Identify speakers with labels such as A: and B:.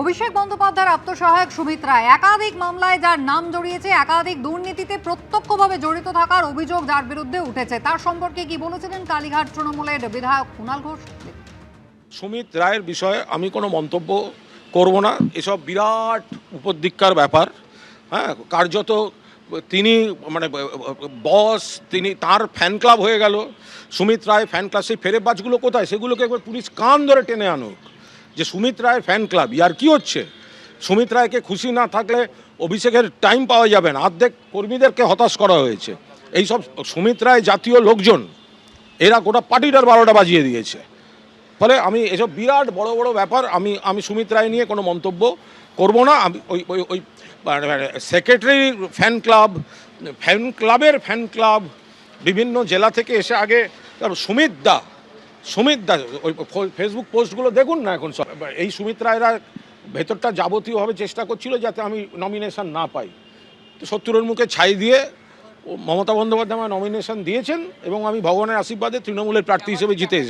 A: অভিষেক বন্দ্যোপাধ্যায়ের আত্মসহায়ক সুমিত রায় একাধিক মামলায় যার নাম জড়িয়েছে, একাধিক দুর্নীতিতে প্রত্যক্ষভাবে জড়িত থাকার অভিযোগ যার বিরুদ্ধে উঠেছে, তার সম্পর্কে কি বলেছিলেন কালীঘাট তৃণমূলের বিধায়ক কুণাল ঘোষ?
B: সুমিত রায়ের বিষয়ে আমি কোনো মন্তব্য করব না। এসব বিরাট উপদ্বিক্কার ব্যাপার। হ্যাঁ, কার্যত তিনি মানে বস, তিনি তার ফ্যান ক্লাব হয়ে গেল। সুমিত রায় ফ্যান ক্লাব, সেই ফেরেববাজগুলো কোথায়? সেগুলোকে একবার পুলিশ কান ধরে টেনে আনুক যে সুমিত রায় ফ্যান ক্লাব। ইয়ার কি হচ্ছে? সুমিত রায়কে খুশি না থাকলে অভিষেকের টাইম পাওয়া যাবে না। অর্ধেক কর্মীদেরকে হতাশ করা হয়েছে। এইসব সুমিত রায় জাতীয় লোকজন, এরা গোটা পার্টিটার 12টা বাজিয়ে দিয়েছে। ফলে আমি এসব বিরাট বড় বড় ব্যাপার, আমি সুমিত রায় নিয়ে কোনো মন্তব্য করব না। আমি ওই সেক্রেটারির ফ্যান ক্লাবের ফ্যান ক্লাব বিভিন্ন জেলা থেকে এসে আগে সুমিত দা ওই ফেসবুক পোস্টগুলো দেখুন না এখন সব। এই সুমিত রায়রা ভেতরটা যাবতীয়ভাবে চেষ্টা করছিল যাতে আমি নমিনেশন না পাই। তো 70-এর মুখে ছাই দিয়ে মমতা বন্দ্যোপাধ্যায় আমার নমিনেশন দিয়েছেন এবং আমি ভগবানের আশীর্বাদে তৃণমূলের প্রার্থী হিসেবে জিতে এসেছি।